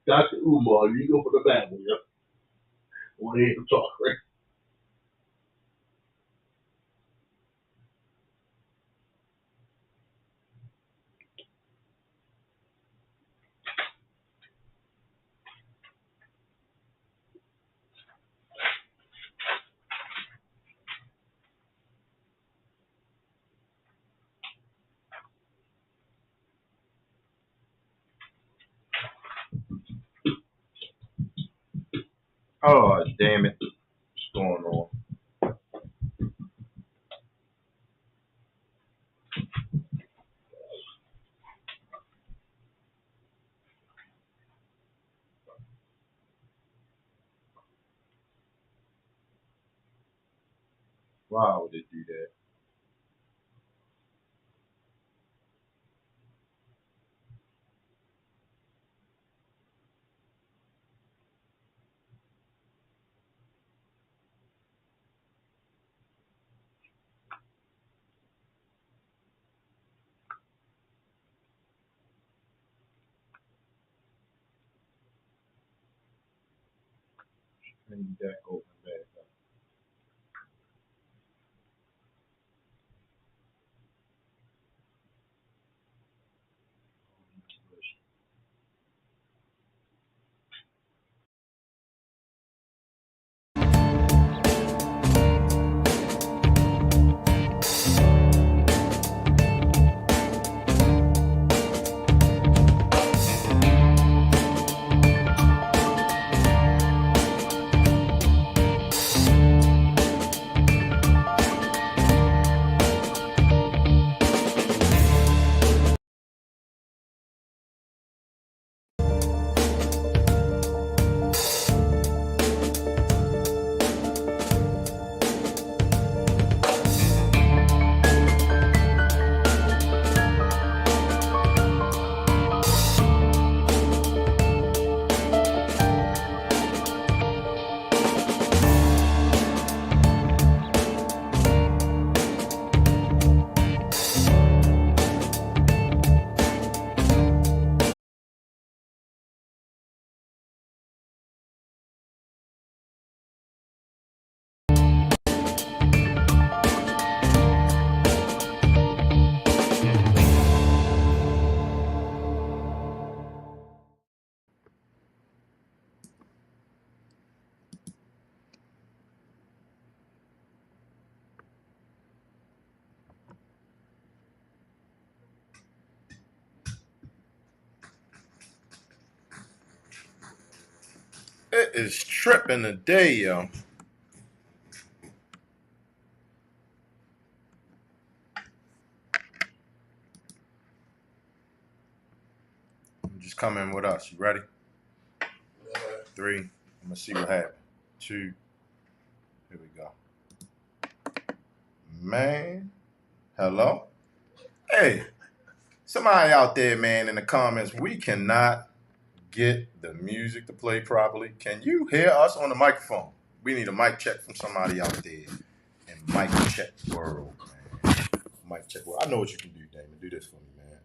Dr. Umar, you go for the family. Yeah? Want to hear him talk, right? Oh, damn it. What's going on? Why would it do that? Maybe that open back up. It is tripping today, yo. Just come in with us. You ready? 3. I'm gonna see what happens. 2. Here we go. Man, hello. Hey, somebody out there, man, in the comments. We cannot get the music to play properly. Can you hear us on the microphone? We need a mic check from somebody out there. And mic check world, man. Mic check world. I know what you can do, Damon. Do this for me, man.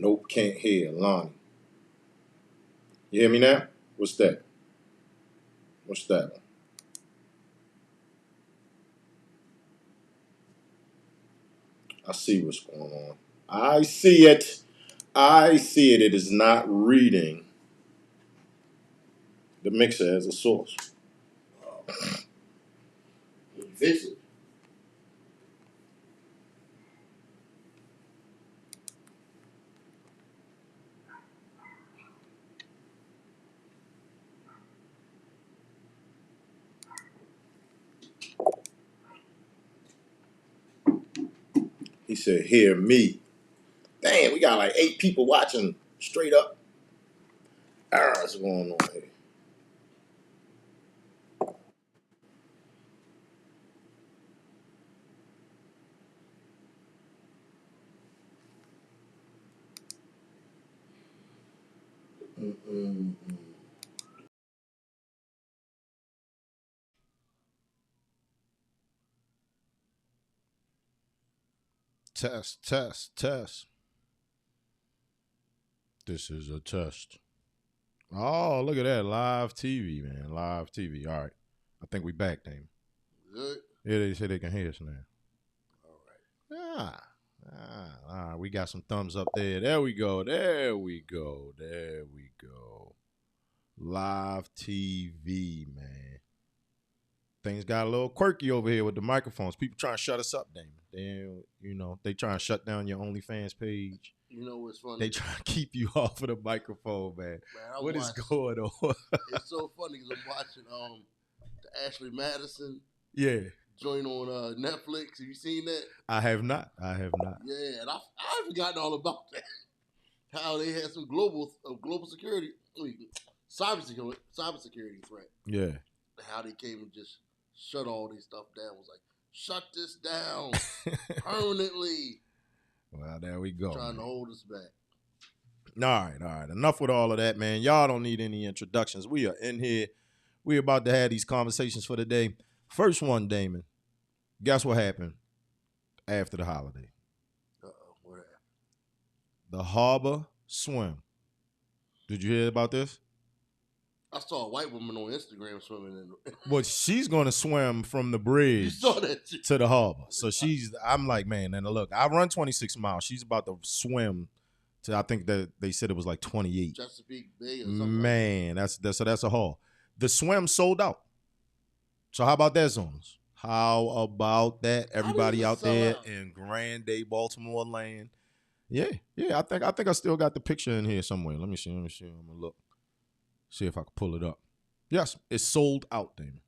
Nope, can't hear. Lonnie. You hear me now? What's that? What's that one? I see what's going on. I see it. I see it. It is not reading the mixer as a source. Fix it. He said, hear me. Damn, we got like 8 people watching straight up. What's going on here? Test, test, test. This is a test. Oh, look at that. Live TV, man. Live TV. All right. I think we back, Damon. Good. Yeah, they say they can hear us now. All right. All right. We got some thumbs up there. There we go. There we go. There we go. Live TV, man. Things got a little quirky over here with the microphones. People trying to shut us up, Damon. They trying to shut down your OnlyFans page. You know what's funny? They trying to keep you off of the microphone, man. What is going on? It's so funny because I'm watching the Ashley Madison joint on Netflix. Have you seen that? I have not. Yeah, and I've forgotten all about that. How they had some global security, cybersecurity threat. Yeah. How they came and just shut all this stuff down. Was like, shut this down permanently. Well, there we go. Trying to hold us back. All right. Enough with all of that, man. Y'all don't need any introductions. We are in here. We're about to have these conversations for the day. First one, Damon. Guess what happened after the holiday? What happened? The harbor swim. Did you hear about this? I saw a white woman on Instagram swimming in. Well, she's going to swim from the bridge You saw that to the harbor. So I'm like, man, and look, I run 26 miles. She's about to swim to, I think that they said it was like 28. Chesapeake Bay or something. Man, that's a haul. The swim sold out. So how about that, Zoners? How about that? Everybody out there in Grand Day Baltimore land. Yeah. I think I still got the picture in here somewhere. Let me see. I'm gonna look. See if I can pull it up. Yes, it's sold out, Damon.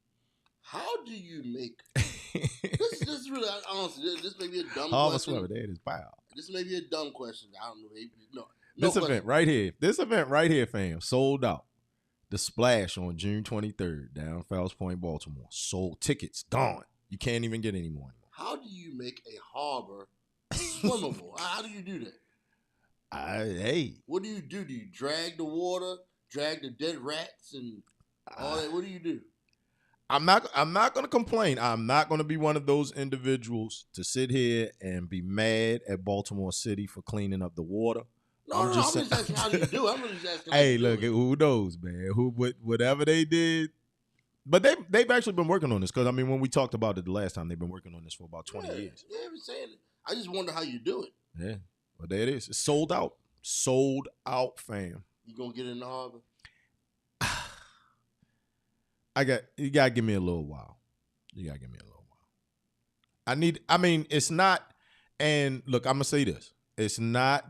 How do you make this is really honestly, this may be a dumb Harbor question. swimmer, there it is. Wow. This may be a dumb question. I don't know. No This question. event right here, fam, sold out. The Splash on June 23rd, down Fells Point, Baltimore. Sold tickets, gone. You can't even get any more. How do you make a harbor swimmable? How do you do that? What do you do? Do you drag the water, drag the dead rats, and all that? What do you do? I'm not gonna complain. I'm not gonna be one of those individuals to sit here and be mad at Baltimore City for cleaning up the water. I'm just asking how do you do it. I'm really just asking. Hey, look, who knows, man? Whatever they did, but they've actually been working on this because I mean, when we talked about it the last time, they've been working on this for about 20 years. Yeah, I've been saying it. I just wonder how you do it. Yeah, well, there it is. It's sold out, fam. You gonna get in the harbor? You gotta give me a little while. It's not, and look, I'm gonna say this. It's not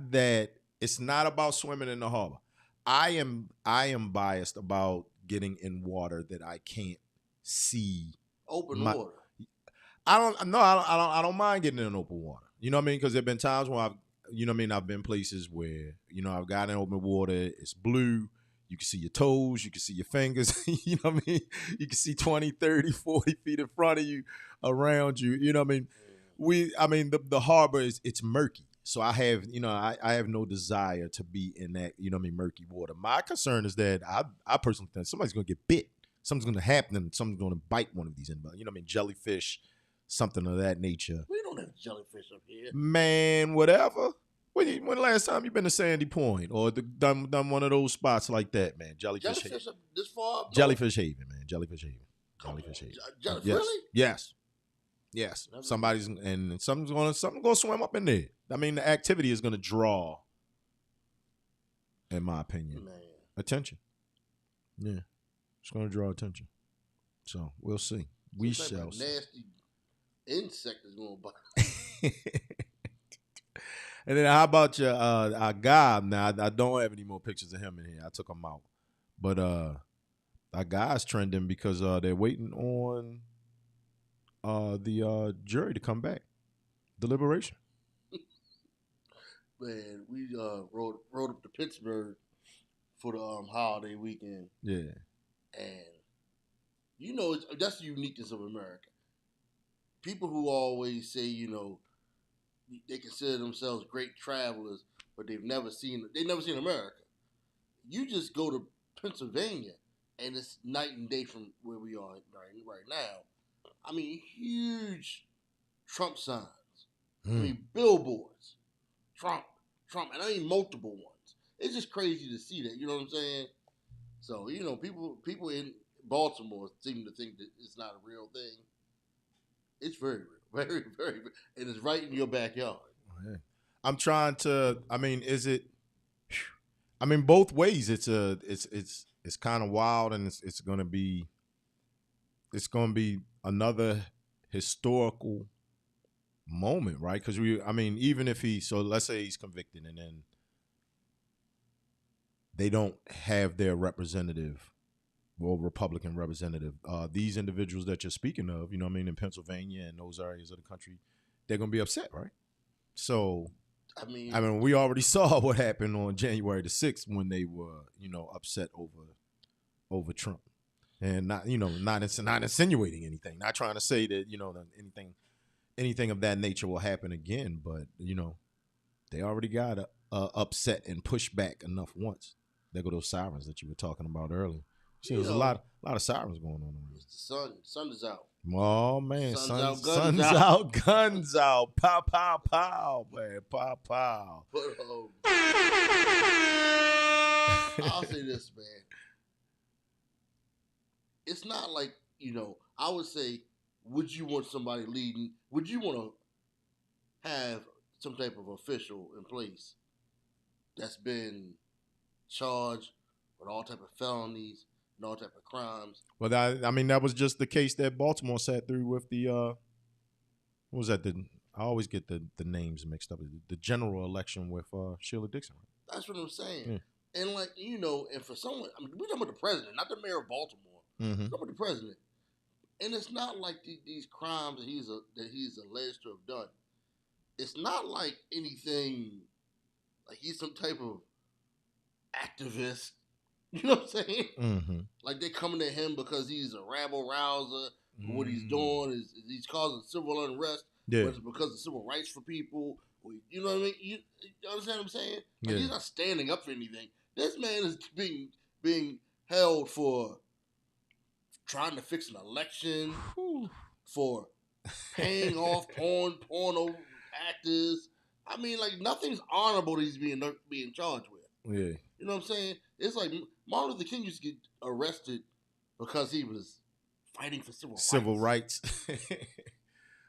about swimming in the harbor. I am biased about getting in water that I can't see. Open water. I don't mind getting in open water. You know what I mean? Because there've been times when I've been places where, I've got in open water, it's blue. You can see your toes. You can see your fingers. You know what I mean? You can see 20, 30, 40 feet in front of you, around you. You know what I mean? The harbor it's murky. So I have, I have no desire to be in that, murky water. My concern is that I personally think somebody's going to get bit. Something's going to happen. Something's going to bite one of these animals. jellyfish, something of that nature. We don't have jellyfish up here. Man, whatever. When the last time you been to Sandy Point or done one of those spots like that, man? Jellyfish Haven. This far up Jellyfish Haven, man. Jellyfish Haven. Jellyfish Haven. Yes. Really? Yes. Somebody's gonna swim up in there. I mean, the activity is gonna draw, in my opinion, attention. Yeah, it's gonna draw attention. So we'll see. We shall see. Nasty insect is gonna bite. And then how about your our guy? Now I don't have any more pictures of him in here. I took him out, but our guy's trending because they're waiting on the jury to come back, deliberation. Man, we rode up to Pittsburgh for the holiday weekend. Yeah, and that's the uniqueness of America. People who always say they consider themselves great travelers, but they've never seen America. You just go to Pennsylvania, and it's night and day from where we are right now. I mean, huge Trump signs. I mean, billboards. Trump. And I mean multiple ones. It's just crazy to see that, you know what I'm saying? So, people in Baltimore seem to think that it's not a real thing. It's very real. Very, very real. And it's right in your backyard. Yeah. I'm trying to, I mean, both ways it's kind of wild, and it's gonna be another historical moment, right? Because even if let's say he's convicted and then they don't have their representative or Republican representative, these individuals that you're speaking of, in Pennsylvania and those areas of the country, they're gonna be upset, right? So I mean, we already saw what happened on January the 6th when they were, upset over Trump. And not insinuating anything, not trying to say that, anything of that nature will happen again, but they already got upset and pushed back enough once. There go those sirens that you were talking about earlier. See, there's a lot of sirens going on. The sun is out. Oh man, sun's out, guns out, pow pow pow, man, pow pow. But I'll say this, man. It's not like, I would say, would you want somebody leading? Would you want to have some type of official in place that's been charged with all type of felonies and all type of crimes? Well, that was just the case that Baltimore sat through with the, what was that? I always get the names mixed up. The general election with Sheila Dixon. That's what I'm saying. Yeah. And and for someone, we're talking about the president, not the mayor of Baltimore. Mm-hmm. We're talking about the president. And it's not like these crimes that he's alleged to have done. It's not like anything, like he's some type of activist. You know what I'm saying? Mm-hmm. Like they're coming at him because he's a rabble rouser. Mm-hmm. What he's doing is he's causing civil unrest. Yeah. Whether it's because of civil rights for people. You know what I mean? You understand what I'm saying? Like he's not standing up for anything. This man is being held for trying to fix an election, for paying off porno actors. I mean, like, nothing's honorable that he's being charged with. Yeah. You know what I'm saying? It's like Martin Luther King used to get arrested because he was fighting for civil rights.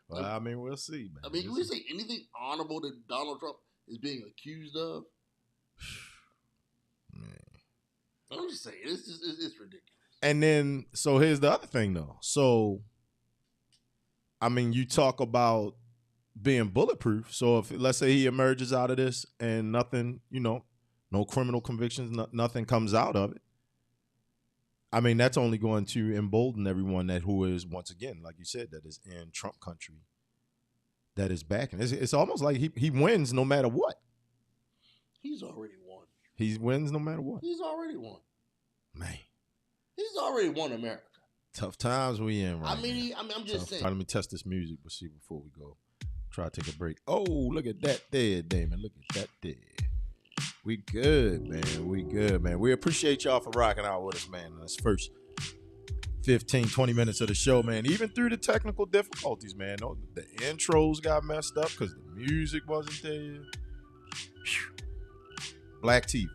Well, I mean, we'll see, man. I mean, can we say anything honorable that Donald Trump is being accused of? Man. I'm just saying, it's ridiculous. And then, so here's the other thing, though. So, I mean, you talk about being bulletproof. So, if let's say he emerges out of this and nothing, no criminal convictions, nothing comes out of it. I mean, that's only going to embolden everyone who is, once again, like you said, that is in Trump country, that is backing. It's almost like he wins no matter what. He's already won. He wins no matter what. He's already won. Man. He's already won America. Tough times we in right now. I'm just saying. Let me test this music before we go. Try to take a break. Oh, look at that there, Damon. Look at that there. We good, man. We good, man. We appreciate y'all for rocking out with us, man. This first 15, 20 minutes of the show, man. Even through the technical difficulties, man. The intros got messed up because the music wasn't there. Black TV.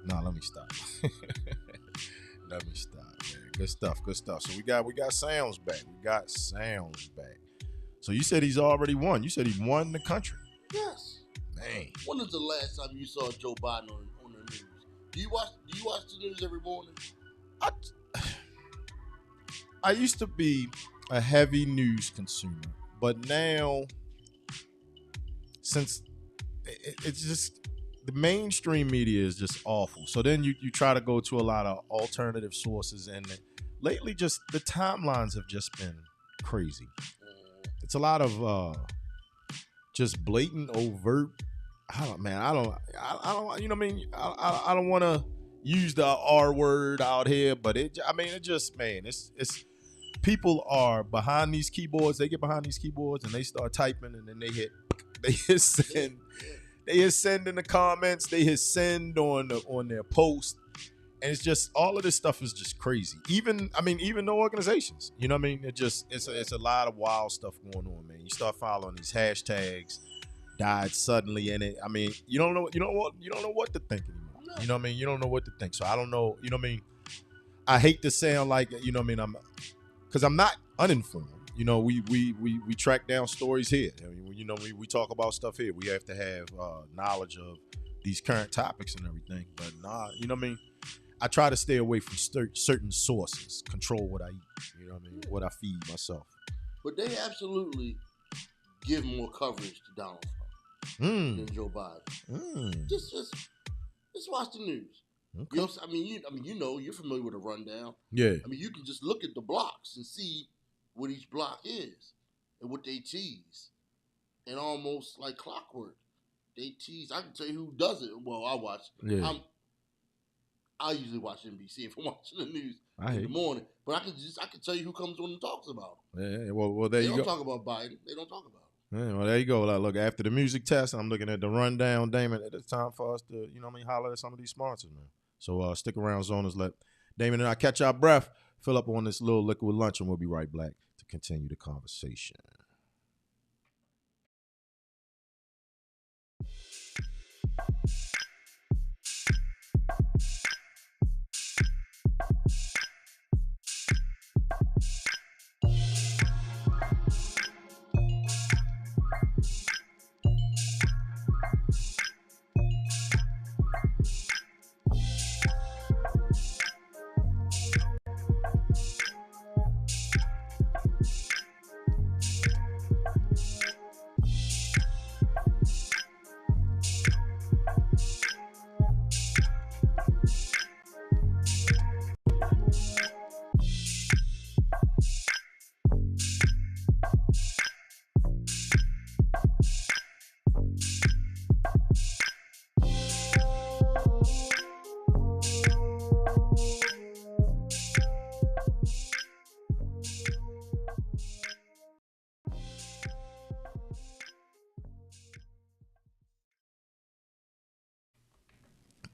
No, let me stop. Let me stop, man. Good stuff, good stuff. So we got sounds back. So you said he's already won. You said he won the country. Yes. Man. When is the last time you saw Joe Biden on the news? Do you watch the news every morning? I used to be a heavy news consumer, but now, since it's just the mainstream media is just awful. So then you try to go to a lot of alternative sources, and lately just the timelines have just been crazy. It's a lot of just blatant, overt. I don't, you know what I mean? I don't want to use the R word out here, but it's people are behind these keyboards. They get behind these keyboards and they start typing, and then they hit send. They hit send in the comments. They hit send on their post, and it's just all of this stuff is just crazy. Even the organizations. You know what I mean? It's a lot of wild stuff going on, man. You start following these hashtags. Died suddenly in it. I mean, you don't know what to think anymore. You know what I mean? You don't know what to think. So I don't know. You know what I mean? I hate to sound like, you know what I mean, because I'm not uninformed. You know, we track down stories here. I mean, you know, we talk about stuff here. We have to have knowledge of these current topics and everything. But nah, you know what I mean? I try to stay away from certain sources, control what I eat. You know what I mean? What I feed myself. But they absolutely give more coverage to Donald Trump than Joe Biden. Just watch the news. Okay. You know, you're familiar with a rundown. Yeah. I mean, you can just look at the blocks and see what each block is and what they tease. And almost like clockwork, they tease. I can tell you who does it. Well, I watch. Yeah. I usually watch NBC if I'm watching the news in the morning. But I can tell you who comes on and talks about them. Yeah. Well, there you go. They don't talk about Biden. They don't talk about him. Yeah, well, there you go. Look, after the music test, I'm looking at the rundown, Damon. It's time for us to, you know what I mean, holler at some of these sponsors, man. So stick around, Zoners. Let Damon and I catch our breath, fill up on this little liquid lunch, and we'll be right back to continue the conversation.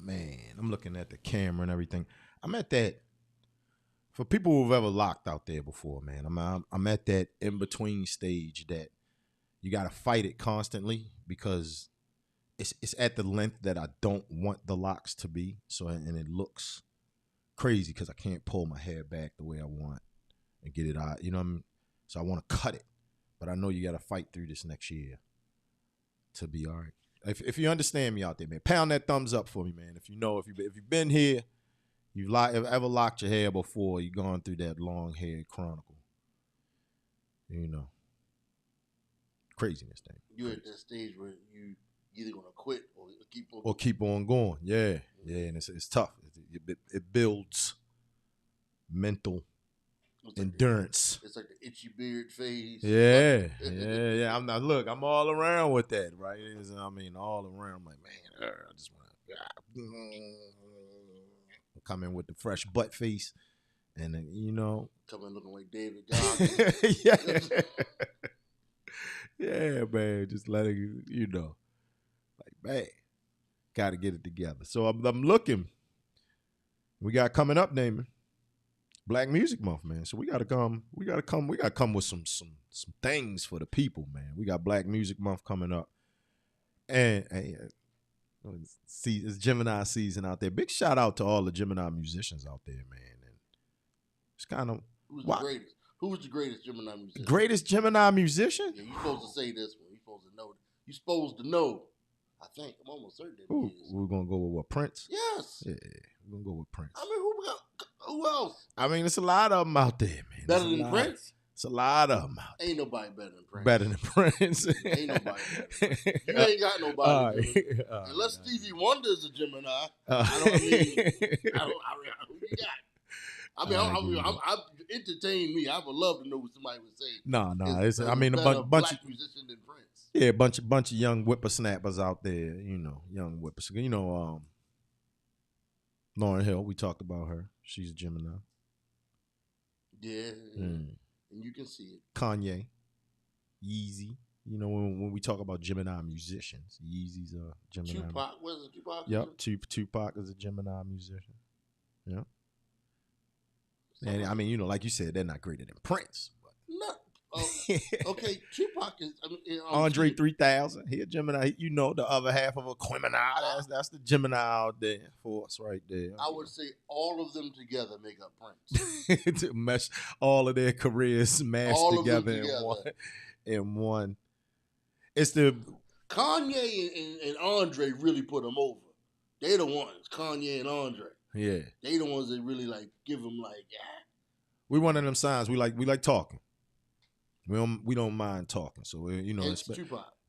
Man, I'm looking at the camera and everything. I'm at that, for people who've ever locked out there before, man, I'm at that in-between stage that you got to fight it constantly because it's at the length that I don't want the locks to be. So, and it looks crazy because I can't pull my hair back the way I want and get it out, you know what I mean? So I want to cut it, but I know you got to fight through this next year to be all right. If you understand me out there, man, pound that thumbs up for me, man. If you've been here, you've ever locked your hair before, you've gone through that long hair chronicle. You know, craziness thing. You're at that stage where you either gonna quit or keep on going. Yeah, and it's tough. It builds mental endurance. It's like the itchy beard phase. Yeah. I'm all around with that, right? I mean, all around. I'm like, man, I just want to come in with the fresh butt face, and then, you know, come in looking like David Goggins. Yeah, man. Just letting you know, like, man, got to get it together. So I'm looking. We got coming up, Damon. Black Music Month, man. So we gotta come with some things for the people, man. We got Black Music Month coming up. And It's Gemini season out there. Big shout out to all the Gemini musicians out there, man. And it's kind of who's the greatest? Who's the greatest Gemini musician? Greatest Gemini musician? Yeah, you're supposed to say this one. You're supposed to know. You're supposed to know. I think I'm almost certain that it is. We're gonna go with what, Prince? Yes. Yeah, we're gonna go with Prince. I mean, who else? I mean, it's a lot of them out there, man. Better than Prince? It's a lot of them out there. Ain't nobody better than Prince. Better than Prince. Ain't nobody better. You ain't got nobody. Unless Stevie Wonder's a Gemini. I don't mean. Who you got? I mean, I'm entertain me. I would love to know what somebody would say. No. It's I mean, a bunch black musician than Prince. Yeah, a bunch of young whippersnappers out there. You know, young whippersnappers. You know, Lauryn Hill. We talked about her. She's a Gemini. Yeah. And you can see it. Kanye, Yeezy. You know, when we talk about Gemini musicians, Yeezy's a Gemini. Tupac, was it Tupac? Yep, Tupac is a Gemini musician. Yeah. And I mean, you know, like you said, they're not greater than Prince. But. No. Okay, Tupac is. Andre 3000. He a Gemini. You know, the other half of a Gemini. That's the Gemini out there for us right there. I would say all of them together make up Prince. To mesh all of their careers smashed together in one. It's the Kanye and Andre really put them over. They the ones, Kanye and Andre. Yeah. They the ones that really like give them like. We one of them signs. We like talking. We don't mind talking. So you know,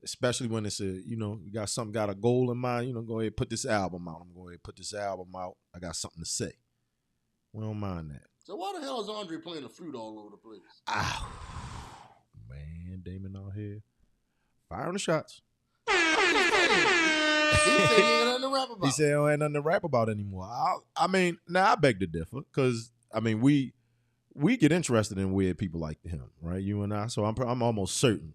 especially when it's you got a goal in mind. You know, go ahead, put this album out. I'm going to put this album out. I got something to say. We don't mind that. So why the hell is Andre playing the flute all over the place? Ah, man, Damon out here firing the shots. He said he ain't nothing to rap about. He said he ain't nothing to rap about anymore. I mean, now I beg to differ because I mean we get interested in weird people like him, right? You and I. So I'm almost certain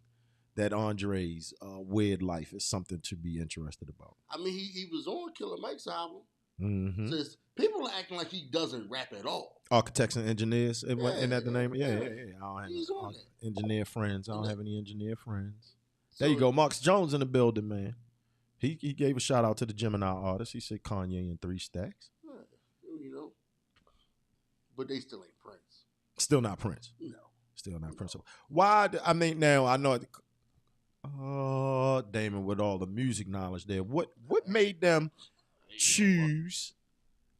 that Andre's weird life is something to be interested about. I mean, he was on Killer Mike's album. Mm-hmm. Says people are acting like he doesn't rap at all. Architects and engineers. Isn't that the name? Yeah. I don't have He's on it. Engineer friends. I don't have any engineer friends. There you go. Marcus Jones in the building, man. He gave a shout out to the Gemini artist. He said Kanye in 3 stacks. You know, but they still ain't Prince. Still not Prince. No. Still not Prince. Why? I mean, now I know. Damon, with all the music knowledge there, what made them choose?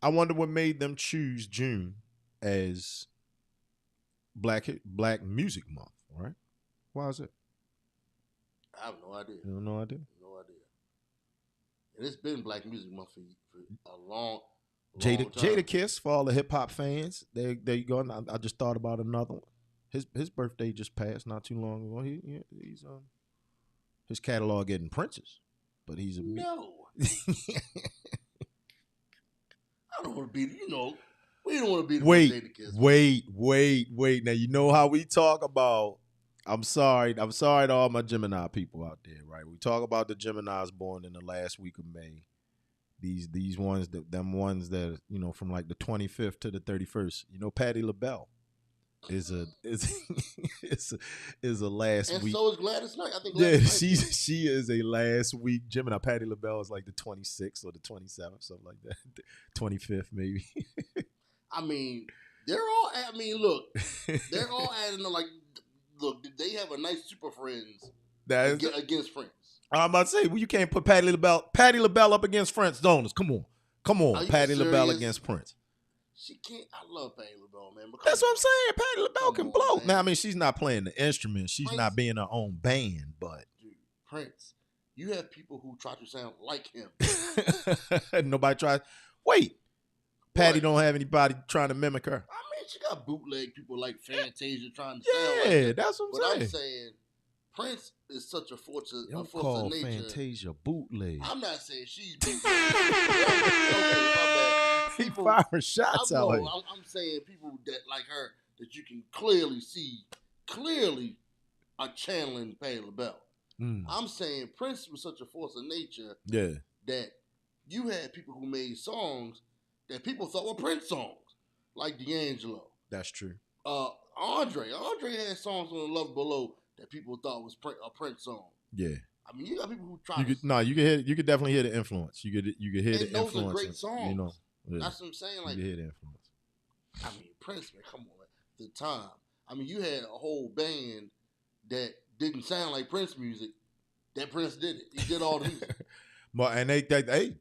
I wonder what made them choose June as Black Music Month. Right? Why is it? I have no idea. You have no idea? No idea. And it's been Black Music Month for a long time. Jada Kiss for all the hip hop fans. There you go. I just thought about another one. His birthday just passed not too long ago. He's his catalog getting Prince's, but he's a no. I don't want to be. You know, we don't want to be the Jada Kiss. Wait. Now you know how we talk about. I'm sorry to all my Gemini people out there, right? We talk about the Geminis born in the last week of May. These ones them ones that, you know, from like the 25th to the 31st. You know, Patti LaBelle is a last and week. So is Gladys Knight. I think she is a last week Gemini. Patti LaBelle is like the 26th or the 27th, something like that. 25th maybe. I mean, they're all. I mean, look, they're all adding like. Look, they have a nice super friends against Prince. I'm about to say, well, you can't put Patti LaBelle up against Prince Donors. Come on, Patti LaBelle against Prince. She can't. I love Patti LaBelle, man. That's what I'm saying. Patti LaBelle can blow. Man. Now, I mean, she's not playing the instrument. She's not being her own band, but dude, Prince, you have people who try to sound like him. Nobody tries. Wait, Patti don't have anybody trying to mimic her. I mean, she got bootleg people like Fantasia trying to sound like her. That's what I'm saying. Prince is such a force of nature. Fantasia bootleg. I'm not saying she's bootleg. Okay, my bad. People firing shots out here. I'm saying people that like her that you can clearly see, are channeling Patti LaBelle. I'm saying Prince was such a force of nature that you had people who made songs that people thought were Prince songs, like D'Angelo. That's true. Andre had songs on Love Below that people thought was a Prince song. Yeah. I mean, you got people who try. You could definitely hear the influence. You could hear and the those influence. are great songs. You know, yeah. That's what I'm saying. Like, you can hear the influence. I mean, Prince, man, come on, man. The time. I mean, you had a whole band that didn't sound like Prince music. That Prince did it. He did all the music. But and they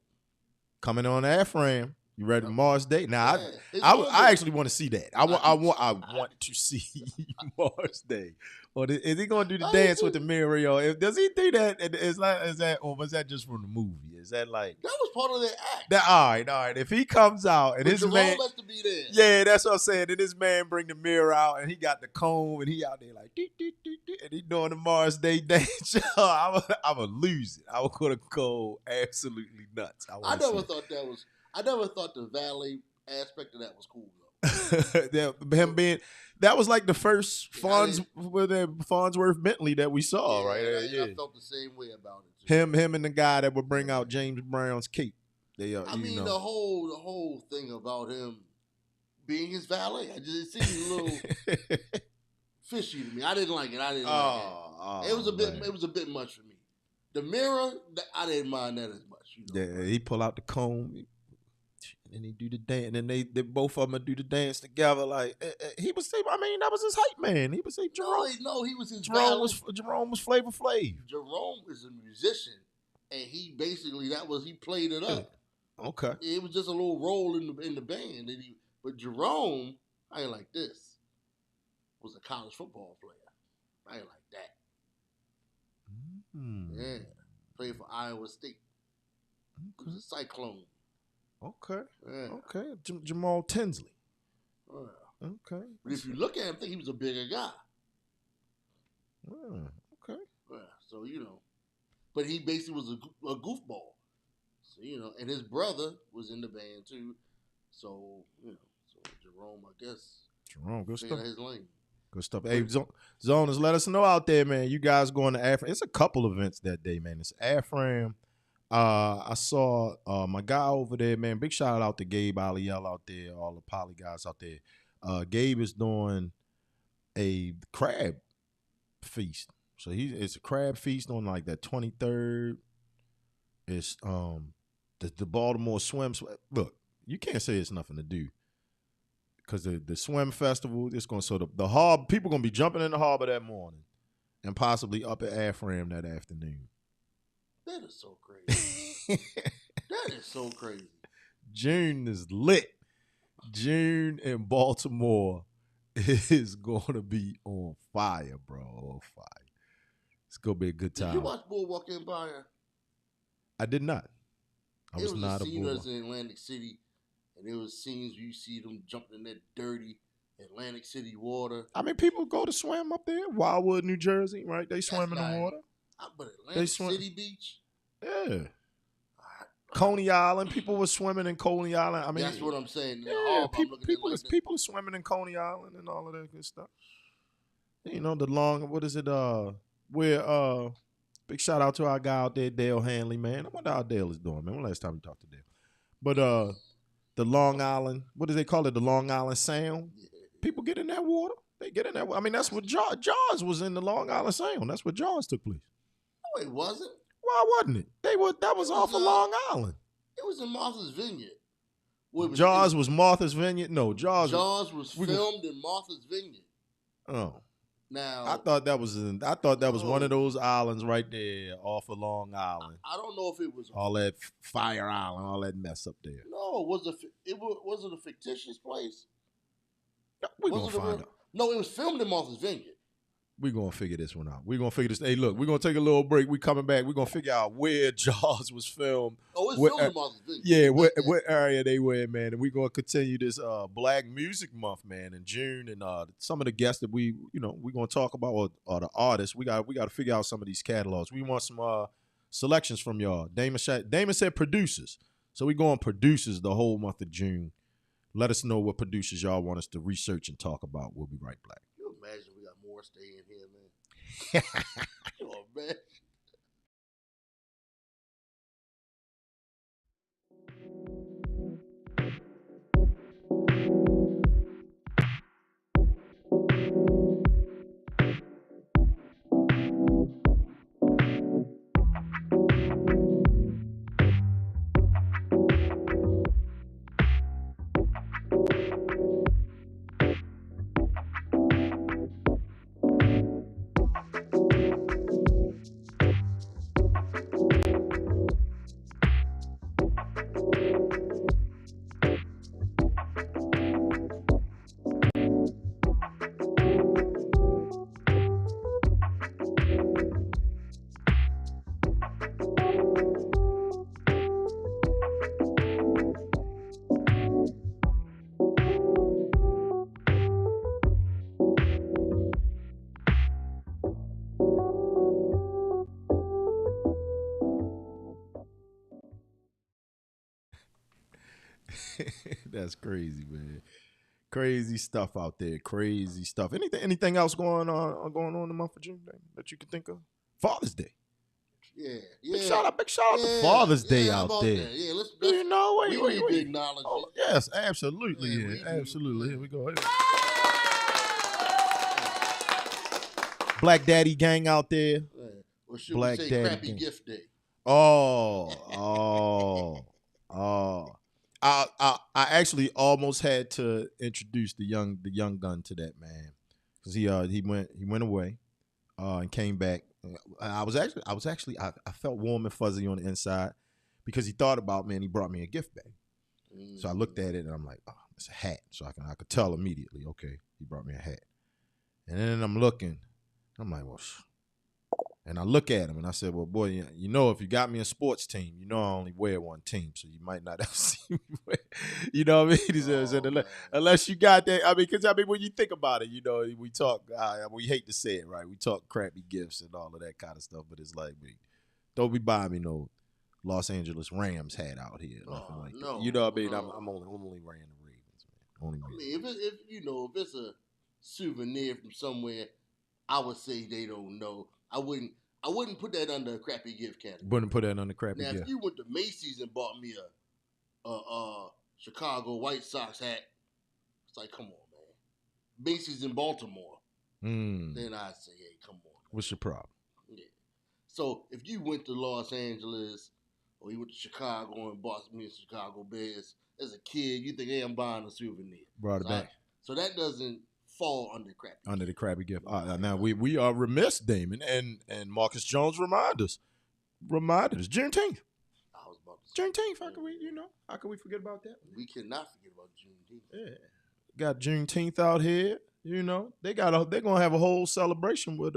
coming on Airframe. You ready to Mars Day? Now I actually want to see that. I want to see Mars Day. Or is he gonna do the dance with the mirror? Yo? Does he do that? Is that or was that just from the movie? Is that like that was part of their act? All right. If he comes out and his Jerome man has to be there. Yeah, that's what I'm saying. And this man bring the mirror out and he got the comb and he out there like and he doing the Mars Day dance. I would lose it. I would go absolutely nuts. I never thought the valet aspect of that was cool though. Him being that was like the first Farnsworth Bentley that we saw, right? I felt the same way about it. Him and the guy that would bring out James Brown's cape. The whole thing about him being his valet, it seemed a little fishy to me. I didn't like it. It was a bit much for me. The mirror, I didn't mind that as much. Yeah, he pull out the comb. And he do the dance, and then they both of them do the dance together. Like he was, I mean, that was his hype man. He was Jerome. No, he was his. Jerome was Flavor Flav. Jerome is a musician, and he basically he played it up. Okay, it was just a little role in the band. But Jerome, I ain't like this. Was a college football player. I ain't like that. Yeah, played for Iowa State. Okay. He was a Cyclone. Okay. Yeah. Okay. Jamal Tinsley. Yeah. Okay. But if you look at him, I think he was a bigger guy. Okay. Yeah. So, but he basically was a goofball. So, and his brother was in the band too. So, so Jerome, I guess. Good stuff. His lane. Good stuff. Hey, Zoners, let us know out there, man. You guys going to Afram. It's a couple events that day, man. It's Afram. I saw my guy over there, man. Big shout out to Gabe Aliel out there, all the poly guys out there. Gabe is doing a crab feast. So it's a crab feast on like that 23rd. It's the Baltimore swim. Look, you can't say it's nothing to do. Because the swim festival, it's going to the harbor, people going to be jumping in the harbor that morning and possibly up at Afram that afternoon. That is so crazy. That is so crazy. June is lit. June in Baltimore is going to be on fire, bro. On fire. It's going to be a good time. Did you watch Boardwalk Empire? I did not. I was not a boy. It was in Atlantic City, and there was scenes where you see them jumping in that dirty Atlantic City water. I mean, people go to swim up there. Wildwood, New Jersey, right? They swim in the water. But Atlantic City Beach? Yeah. Coney Island. People were swimming in Coney Island. I mean, that's what I'm saying. Yeah, people are swimming in Coney Island and all of that good stuff. What is it? Where big shout out to our guy out there, Dale Hanley, man. I wonder how Dale is doing, man. When last time we talked to Dale? But the Long Island, what do they call it? The Long Island Sound. Yeah. People get in that water. They get in that water. I mean, that's what Jaws was in the Long Island Sound. That's where Jaws took place. No, it wasn't. Why wasn't it? That was off of Long Island. It was in Martha's Vineyard. Jaws was Martha's Vineyard? No, Jaws was filmed in Martha's Vineyard. Oh. Now I thought that was one of those islands right there off of Long Island. I don't know if it was all that Fire Island, all that mess up there. No, was it a fictitious place? We're gonna find out. No, it was filmed in Martha's Vineyard. We're going to figure this one out. We're going to figure this. Hey, look, we're going to take a little break. We coming back. We're going to figure out where Jaws was filmed. Oh, it's filmed in Martha's Vineyard. Yeah, what area they were in, man. And we're going to continue this Black Music Month, man, in June. And some of the guests that we're going to talk about are the artists. We got to figure out some of these catalogs. We want some selections from y'all. Damon said producers. So we're going producers the whole month of June. Let us know what producers y'all want us to research and talk about. We'll be right back. Can you imagine we got more stay in here, man? Come on, man. That's crazy, man. Crazy stuff out there. Crazy stuff. Anything else going on in the month of June that you can think of? Father's Day. Yeah. Big shout out to Father's Day out there. That? Yeah, let's you know, we need to acknowledge it. Yes, absolutely. Yeah, absolutely. Here we go. Black Daddy gang out there. Yeah. Or should Black we say Daddy Crappy gang. Gift Day? I actually almost had to introduce the young gun to that man because he went away and came back. I felt warm and fuzzy on the inside because he thought about me and he brought me a gift bag. So I looked at it and I'm like, oh, it's a hat. So I could tell immediately, okay, he brought me a hat. And then I'm looking, I'm like, well, and I look at him and I said, well, boy, you know, if you got me a sports team, you know I only wear one team, so you might not ever see me wear. You know what I mean? He said, unless you got that. I mean, because when you think about it, you know, we talk, we hate to say it, right? We talk crappy gifts and all of that kind of stuff, but it's like, don't be buying me no Los Angeles Rams hat out here. Nothing like that. You know what I mean? I'm only wearing the Ravens, man. I mean, if it's a souvenir from somewhere, I would say they don't know. I wouldn't put that under a crappy gift category. Wouldn't put that under crappy gift. Now, if you went to Macy's and bought me a Chicago White Sox hat, it's like, come on, man. Macy's in Baltimore, then I'd say, hey, come on. Man. What's your problem? Yeah. So if you went to Los Angeles or you went to Chicago and bought me a Chicago Bears as a kid, you think, hey, I'm buying a souvenir. Brought it back. So that doesn't fall under the crappy gift. Now we are remiss, Damon, and Marcus Jones reminded us Juneteenth. I was about to say Juneteenth. How can we forget about that? We cannot forget about Juneteenth. Yeah, got Juneteenth out here. You know, they're gonna have a whole celebration with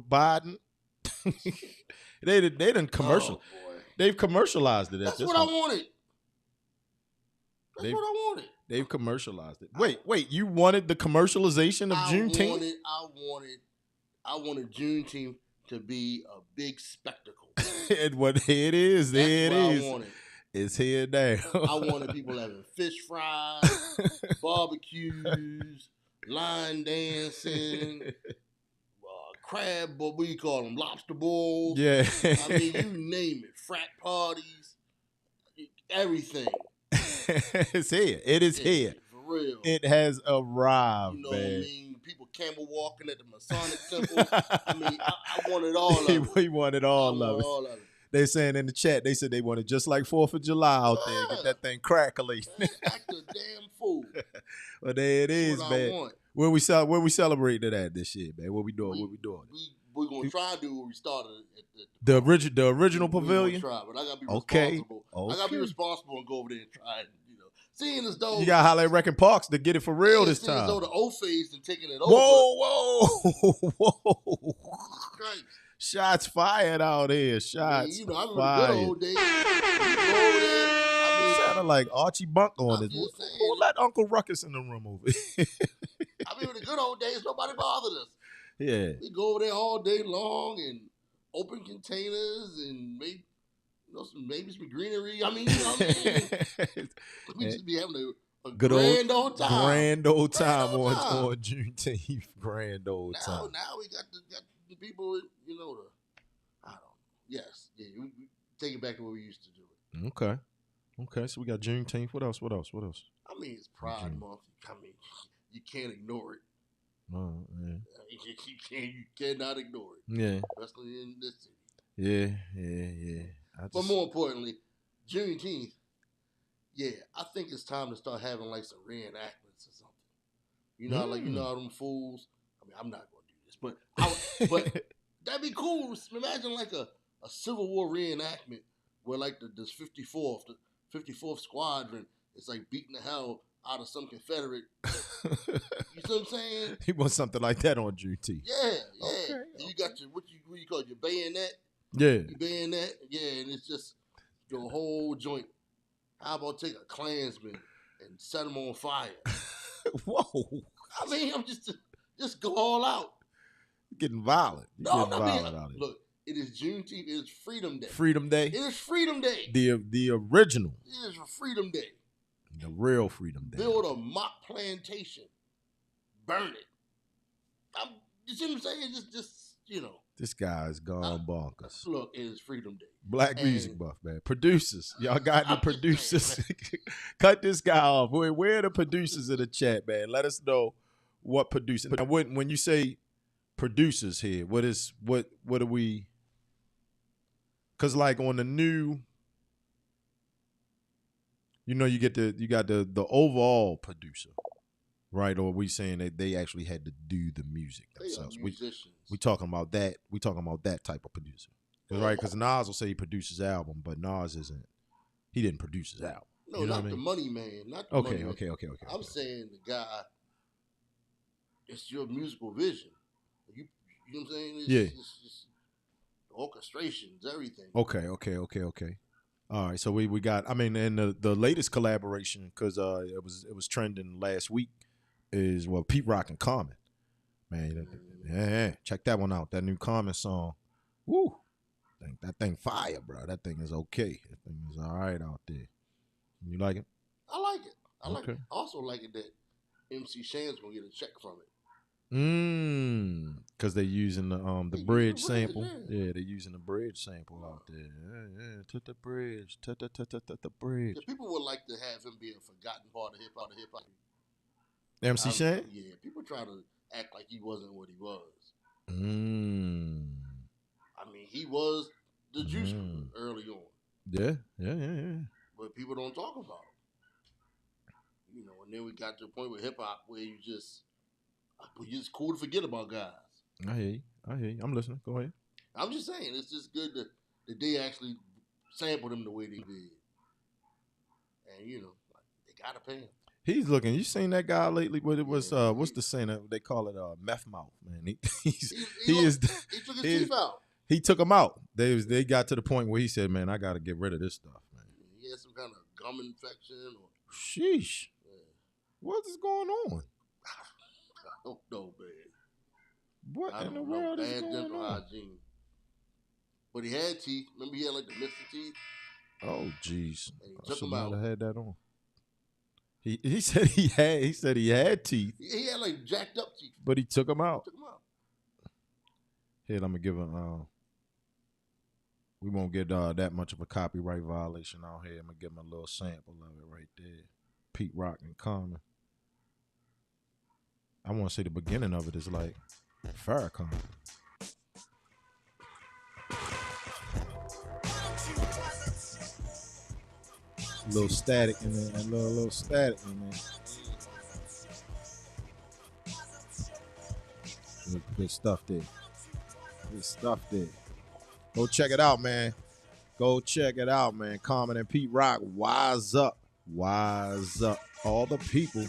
Biden. they done commercial. Oh, boy. They've commercialized it. That's what I wanted. That's what I wanted. They've commercialized it. Wait, you wanted the commercialization of Juneteenth? I wanted Juneteenth to be a big spectacle. And what it is, there it is. I wanted. It's here now. I wanted people having fish fries, barbecues, line dancing, crab, what do you call them, lobster bowls. Yeah. I mean, you name it, frat parties, everything. It's here. It is here. For real. It has arrived, you know man. What I mean? People camel walking at the Masonic Temple. I mean, I wanted all of it. We wanted all of it. They saying in the chat, they said they wanted just like 4th of July out there. Get that thing crackling. Act a damn fool. Well, there it is, man. Where we celebrating at this year, man? What we doing? We're gonna try to do what we started at the original pavilion. Try, but I gotta be responsible. Okay. I gotta be responsible and go over there and try it. Seeing as though you got Holly Wrecking Parks to get it for real this time. As though the O-Phase and taking it over. Whoa! Christ. Shots fired out here. Shots fired. I remember the good old days. Over there, sounded like Archie Bunk on it. We'll let Uncle Ruckus in the room over here. I mean, in the good old days, nobody bothered us. Yeah. We go over there all day long and open containers and maybe some greenery. I mean, you know what I mean? We just be having a good grand old time. Grand old time on Juneteenth. Grand old time. Now we got the people, I don't know. Yes. Yeah, we take it back to where we used to do it. Okay, so we got Juneteenth. What else? I mean, it's Pride Month. I mean, you can't ignore it. Oh, yeah. You cannot ignore it. Yeah. Especially in this city. Yeah. But more importantly, Juneteenth, I think it's time to start having like some reenactments or something. You know, like how them fools. I mean, I'm not going to do this, but that'd be cool. Imagine like a Civil War reenactment where like the 54th Squadron is like beating the hell out of some Confederate. You see what I'm saying? He wants something like that on Juneteenth. Yeah. Okay. And you got what you call your bayonet. Yeah. Your bayonet, and it's just your whole joint. How about take a Klansman and set him on fire? Whoa. I mean, I'm just go all out. Getting violent. Look, it is Juneteenth. It is Freedom Day. Freedom Day. It is Freedom Day. The original. It is Freedom Day. The real Freedom Day. Build a mock plantation. Burn it. You see what I'm saying? Just you know. This guy's gone bonkers. Look, it is Freedom Day. Black music buff, man. Producers. Y'all got any producers? Cut this guy off. Where are the producers in the chat, man? Let us know what producers. Now, when you say producers here, what are we? Because like on the new, you know, you got the overall producer, right? Or are we saying that they actually had to do the music themselves? We talking about that. We talking about that type of producer, right? Because Nas will say he produced his album, but Nas isn't. He didn't produce his album. No, you know not the money man. Not the money man. Okay. I'm saying the guy. It's your musical vision. You know what I'm saying? It's orchestrations, everything. Okay. All right, so we got. I mean, and the latest collaboration, because it was trending last week, is Pete Rock and Common. Man, yeah, check that one out. That new Common song. Woo, that thing fire, bro. That thing is okay. That thing is all right out there. You like it? I like it. I like it. I also like it that MC Shan's gonna get a check from it. Because they're using the bridge sample. Yeah, they're using the bridge sample out there. Yeah, to the bridge, to the bridge. Yeah, people would like to have him be a forgotten part of hip hop. MC Shan? Yeah, people try to act like he wasn't what he was. I mean, he was the juice early on. Yeah. But people don't talk about him. You know, and then we got to a point with hip hop where it's cool to forget about guys. I hear you. I'm listening. Go ahead. I'm just saying, it's just good that they actually sampled him the way they did. And, you know, they got to pay him. He's looking. You seen that guy lately? What it was? What's the saying? They call it meth mouth, man. He took his teeth out. He took them out. They got to the point where he said, "Man, I got to get rid of this stuff, man." He had some kind of gum infection. Sheesh. Yeah. What is going on? I don't know, man. What in the world is going on? Bad dental hygiene. But he had teeth. Remember, he had like the missing teeth. Oh, jeez. I should not have had that on. He said he had teeth. He had like jacked up teeth. But he took them out. Here, I'm gonna give him. We won't get that much of a copyright violation out here. I'm gonna give him a little sample of it right there. Pete Rock and Common. I want to say the beginning of it is like Farrakhan. A little static in there. A little static in there. Good stuff there. Good stuff there. Go check it out, man. Common and Pete Rock, wise up. Wise up. All the people.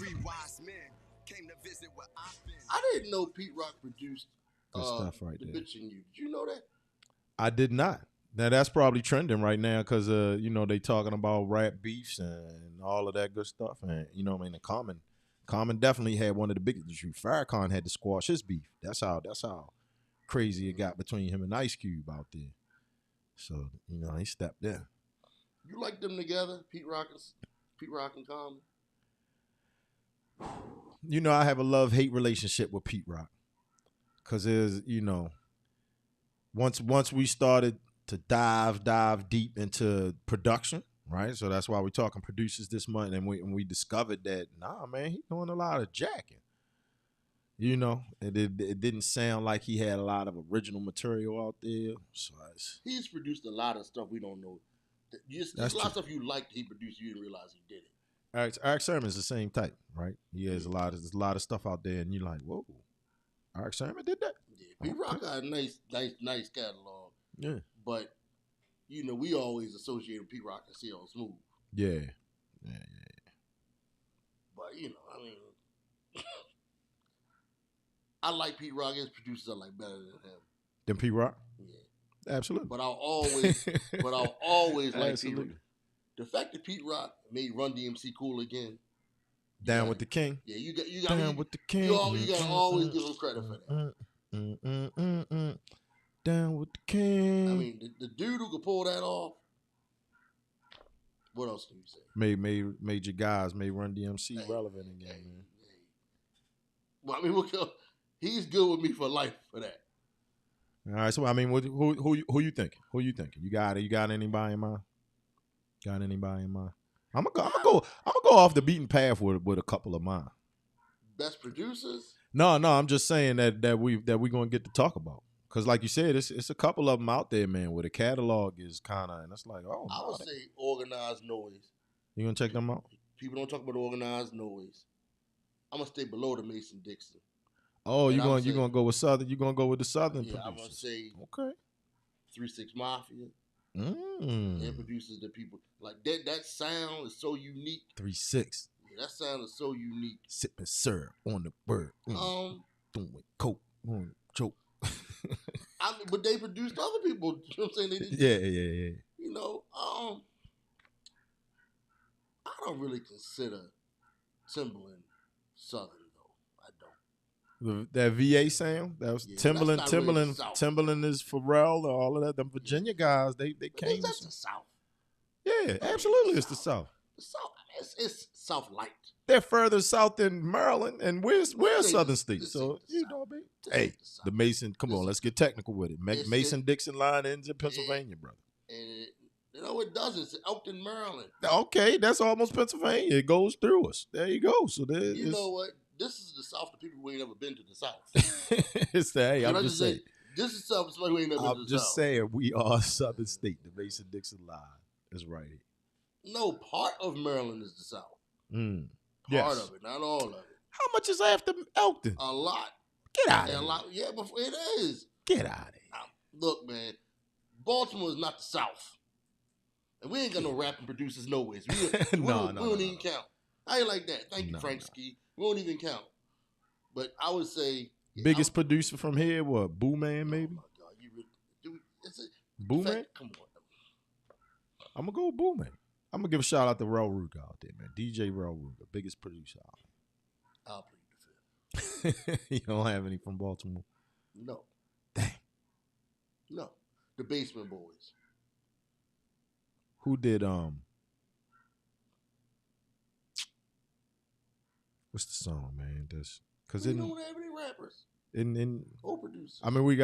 I didn't know Pete Rock produced good stuff right the there. Bitchin' You. Did you know that? I did not. Now that's probably trending right now because you know, they talking about rap beefs and all of that good stuff. And you know what I mean, the Common definitely had one of the biggest issues. Farrakhan had to squash his beef. That's how crazy it got between him and Ice Cube out there. So, you know, he stepped in. You like them together, Pete Rock and Common? You know, I have a love-hate relationship with Pete Rock. Cause you know, once we started to dive deep into production, right? So that's why we're talking producers this month, and we discovered that man, he's doing a lot of jacking. You know, it didn't sound like he had a lot of original material out there. So he's produced a lot of stuff we don't know. There's a lot of stuff you liked he produced, you didn't realize he did it. Eric Sermon's the same type, right? He has a lot of stuff out there, and you're like, whoa, Eric Sermon did that? Yeah, Pete Rock got a nice catalog. Yeah. But, you know, we always associate Pete Rock and CL Smooth. Yeah. But, you know, I mean, I like Pete Rock. His producers I like better than him. Than Pete Rock? Yeah. Absolutely. But I'll always like Pete Rock. The fact that Pete Rock made Run DMC cool again. Down with the King. Yeah, you got Down with the King. You gotta always give him credit for that. Down with the King. I mean, the dude who could pull that off, What else can you say? Made your guys, made Run DMC relevant again, man. Well, I mean, he's good with me for life for that. All right, so I mean, who you thinking? Who you thinking? You got anybody in mind? Got anybody in mind? I'm gonna go off the beaten path with a couple of mine. Best producers? No, I'm just saying that we gonna get to talk about. Cause like you said, it's a couple of them out there, man, where the catalog is kind of, and it's like, oh, I would say Organized Noise. You gonna check them out? People don't talk about Organized Noise. I'm gonna stay below the Mason Dixon. Oh, you gonna go with Southern? You gonna go with the Southern producers? I'm gonna say okay. 3-6 Mafia. And producers that people like that sound is so unique. 3-6. Yeah, that sound is so unique. Sipping syrup on the bird. Doing coke on choke. I mean, but they produced other people. You know what I'm saying? They didn't, yeah. You know, I don't really consider Timbaland Southern though. I don't. That VA sound, that was Timbaland. Really Timbaland is Pharrell, all of that. The Virginia guys, they came. That's the South. Yeah, absolutely, it's the South. The South, it's South Light. They're further south than Maryland, and we're a southern state. So you know, baby. Hey, the Mason. Come on, let's get technical with it. Mason-Dixon line ends in Pennsylvania, brother. And you know it doesn't. It's Elkton, Maryland. Okay, that's almost Pennsylvania. It goes through us. There you go. So there. You know what? This is the South. The people who ain't never been to the South. It's the hey. I'm just saying. This is South. Somebody who ain't never been to the South. I'm just saying we are a southern state. The Mason-Dixon line is right here. No, part of Maryland is the South. Part of it, not all of it. How much is after Elkton? A lot. Get out of here. A lot. Yeah, but it is. Get out of here. Look, man, Baltimore is not the South. And we ain't got no rapping producers no ways. We don't even count. I ain't like that. Thank you, Frank Ski. We don't even count. But I would say... Biggest producer from here, what? Boo Man, maybe? Oh, my God. Boo Man? Come on. I'm going to go with Boo Man. I'm going to give a shout out to Rel Ruger out there, man. DJ Rel Ruger, biggest producer out there. I'll plead the fifth. You don't have any from Baltimore? No. Dang. No. The Basement Boys. Who did, what's the song, man? We don't have any rappers. Or producers. I mean,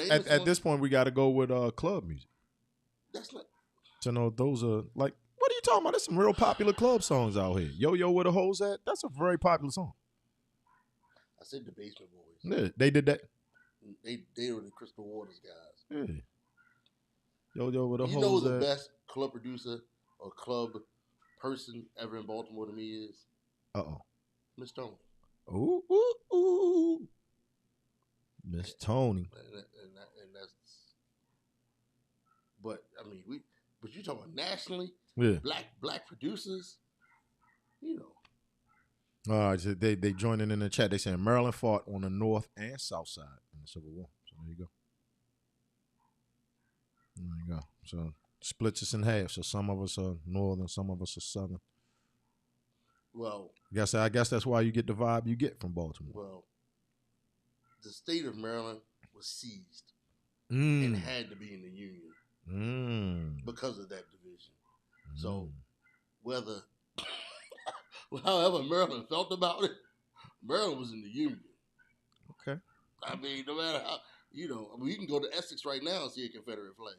at this point, we got to go with club music. That's not. To know those are like, what are you talking about? There's some real popular club songs out here. Yo, yo, where the hoes at? That's a very popular song. I said the Basement Boys. Yeah, they did that. They were the Crystal Waters guys. Yeah. Yo, yo, where the hoes at? You know who the best club producer or club person ever in Baltimore to me is? Miss Tony. Ooh. Miss Tony. And that's. But I mean, but you talking about nationally? Yeah. Black producers. You know. All right, so they joining in the chat. They saying Maryland fought on the north and south side in the Civil War. So there you go. There you go. So splits us in half. So some of us are northern, some of us are southern. Well, I guess that's why you get the vibe you get from Baltimore. Well, the state of Maryland was seized and had to be in the Union because of that division. So however Maryland felt about it, Maryland was in the Union. Okay. I mean, no matter how, you can go to Essex right now and see a Confederate flag.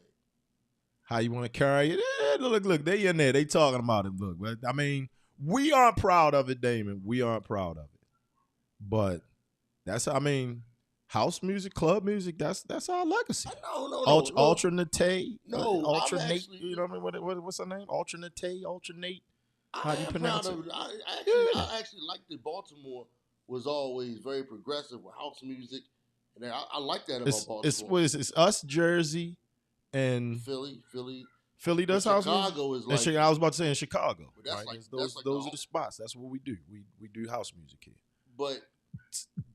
How you want to carry it? Look, they in there. They talking about it. Look, but I mean, we aren't proud of it, Damon. We aren't proud of it. But house music, club music, that's our legacy. No. Alternate. No, alternate. You know what I mean? What's her name? Alternate. How do you pronounce it? I actually like that Baltimore was always very progressive with house music, and I like that about Baltimore. It's us, Jersey, and Philly. Philly does house music. Chicago is like. I was about to say in Chicago. Right? Those are the spots. That's what we do. We do house music here. But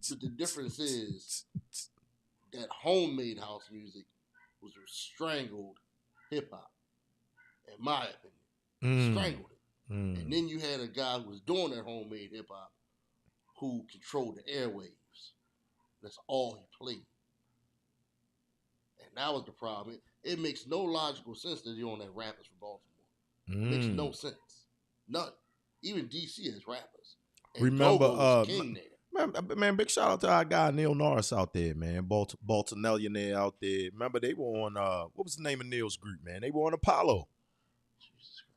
the difference is that homemade house music was strangled hip hop, in my opinion. Strangled it. And then you had a guy who was doing that homemade hip hop who controlled the airwaves. That's all he played. And that was the problem. It makes no logical sense that you're on that rappers from Makes no sense. None. Even DC has rappers. And Remember, Go-Go was king there. man, big shout out to our guy Neil Norris out there, man. Baltimore out there. Remember, they were on what was the name of Neil's group, man? They were on Apollo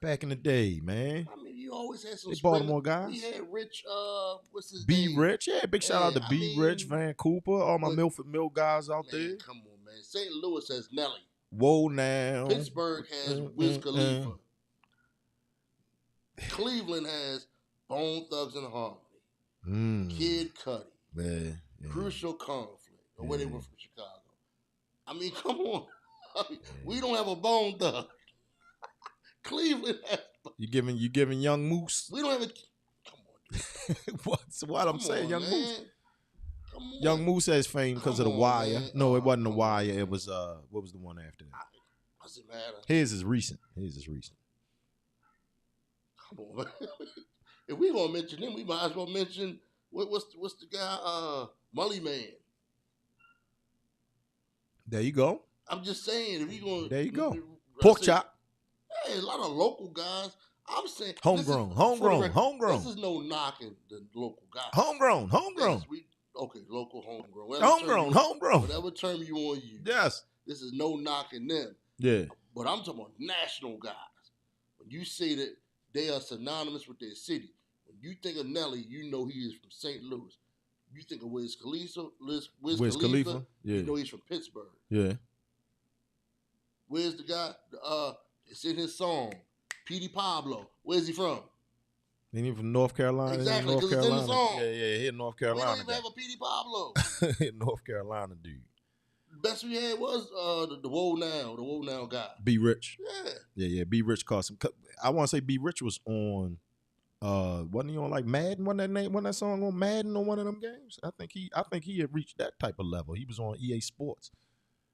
back in the day, man. I mean, you always had some They Baltimore guys. We had Rich, what's his B name? Rich, yeah, big shout out to B Rich, Van Cooper, all my Milford Mill guys out there. Come on, man. St. Louis has Nelly. Whoa now. Pittsburgh has Wiz Khalifa. Cleveland has Bone Thugs and Harmony. Kid Cudi. Man, Crucial Conflict. Or where they were from Chicago. I mean, come on. We don't have a Bone Thug. Cleveland has. You giving Young Moose? We don't have a. Come on. What's what I'm saying, Young man. Moose? Come on. Young Moose has fame because of The Wire. Man. No, it wasn't The Wire. It was what was the one after that? Does it matter? His is recent. Come on, man. If we gonna mention him, we might as well mention what's the guy? Mully Man. There you go. I'm just saying, if we gonna there you go. Pork chop. Hey, a lot of local guys. I'm saying homegrown. This is no knocking the local guys. Homegrown. Okay, local homegrown. Homegrown. Whatever term you want to use. Yes. This is no knocking them. Yeah. But I'm talking about national guys. When you say that they are synonymous with their city, when you think of Nelly, you know he is from St. Louis. You think of Wiz Khalifa, Wiz Khalifa, yeah. You know he's from Pittsburgh. Yeah. Where's the guy? It's in his song. Petey Pablo. Where's he from? Ain't he from North Carolina? Exactly, because it's in the song. Yeah, he in North Carolina. We don't even have a Petey Pablo. North Carolina dude. Best we had was the Whoa Now guy. B Rich. Yeah. Yeah. B Rich cost him. I want to say B Rich was on. Wasn't he on like Madden? Wasn't that song on Madden on one of them games? I think he had reached that type of level. He was on EA Sports.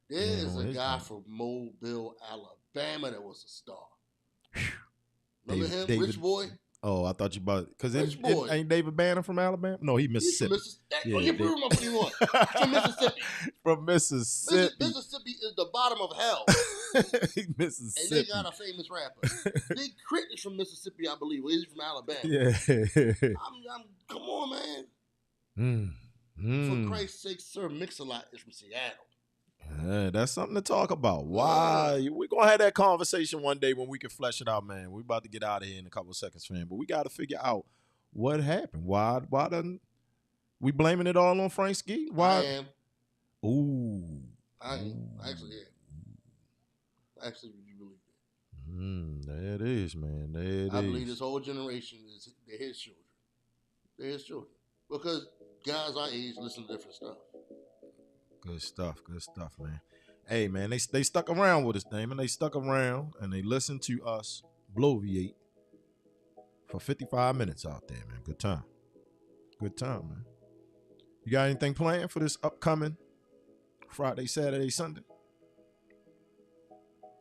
There's a guy from Mobile, Alabama that was a star. Remember him, Rich Boy? Oh, I thought you about because ain't David Banner from Alabama? No, he's Mississippi. You prove him from what? From Mississippi. From Mississippi. Mississippi is the bottom of hell. Mississippi. And they got a famous rapper. Big Crit is from Mississippi, I believe. He's from Alabama. Yeah. Come on, man. For Christ's sake, Sir Mix-a-Lot is from Seattle. That's something to talk about. Why? We're going to have that conversation one day when we can flesh it out, man. We're about to get out of here in a couple of seconds, man. But we got to figure out what happened. Why doesn't we blaming it all on Frank Ski? Why? I am. Ooh. I am. Actually, yeah. Actually, would you believe that? There it is, man. I believe this whole generation they're his children. They're his children. Because guys our age listen to different stuff. Good stuff, man. Hey, man, they stuck around with us, Damon. They stuck around and they listened to us bloviate for 55 minutes out there, man. Good time, man. You got anything planned for this upcoming Friday, Saturday, Sunday?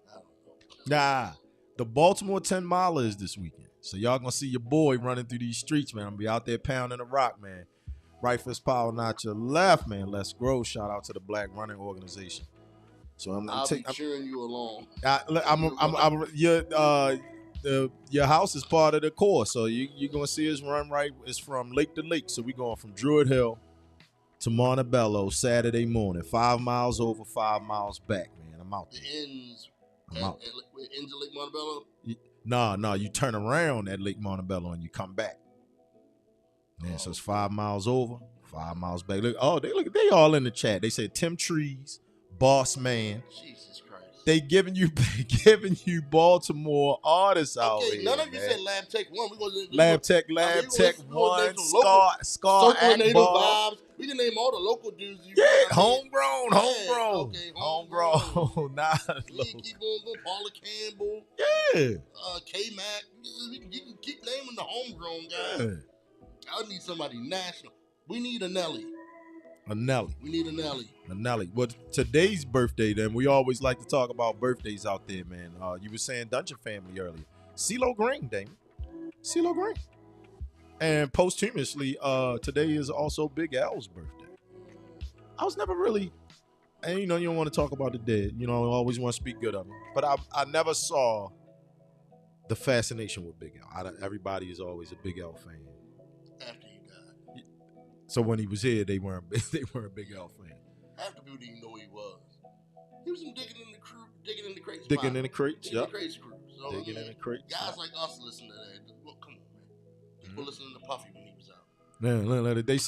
I don't know. Nah, the Baltimore 10 miler is this weekend. So y'all gonna see your boy running through these streets, man. I'm gonna be out there pounding the rock, man. Right fist power, not your left, man. Let's grow. Shout out to the Black Running Organization. So I'll be cheering you along. Your house is part of the course, so you're gonna see us run right. It's from lake to lake, so we're going from Druid Hill to Montebello Saturday morning. 5 miles over, 5 miles back, man. I'm out there. It ends at Lake Montebello? No, you turn around at Lake Montebello and you come back. Man, so it's 5 miles over, 5 miles back. They all in the chat. They said Tim Trees, Boss Man. Jesus Christ. They giving you Baltimore artists out here. Okay, none of you said Lab Tech 1. Lab Tech 1, Scar Akbar. Vibes. We can name all the local dudes. Homegrown. Okay, homegrown. Nah, we can keep on going. Paula Campbell. Yeah. K-Mac. You can keep naming the homegrown guys. Yeah. I need somebody national. We need a Nelly. We need a Nelly. Well, today's birthday, then, we always like to talk about birthdays out there, man. You were saying Dungeon Family earlier. CeeLo Green, Damon. CeeLo Green. And posthumously, today is also Big L's birthday. I was never really, and you don't want to talk about the dead. I always want to speak good of him. But I never saw the fascination with Big L. Everybody is always a Big L fan. After he died. So when he was here, they weren't Big L fan. Half the people didn't even know who he was. He was digging in the crew, digging in the crates. Digging in the crates, yeah. Crates crew. So, digging in the crates. Guys like us listen to that. Look, come on, man. People listening to Puffy when he was out. Man, they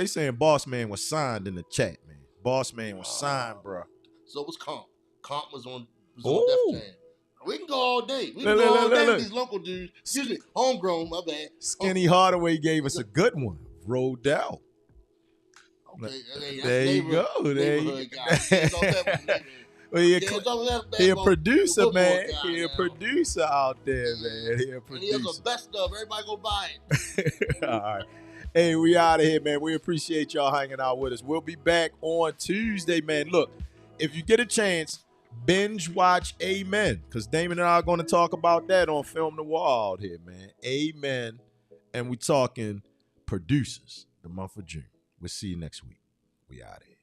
saying Boss Man was signed in the chat, man. Boss Man was signed, bro. So was Comp. Comp was on Def Jam. We can go all day. We can go all day with these local dudes. Excuse me, homegrown, my bad. Skinny Hardaway gave us a good one. Rolled out. Okay, there you go. There you go. He a producer, man. He a producer out there, man. He a producer. And he has a best of. Everybody go buy it. All right. Hey, we out of here, man. We appreciate y'all hanging out with us. We'll be back on Tuesday, man. Look, if you get a chance, binge watch Amen, because Damon and I are going to talk about that on Film Noir out here, man. Amen. And we talking producers the month of June. We'll see you next week. We out of here.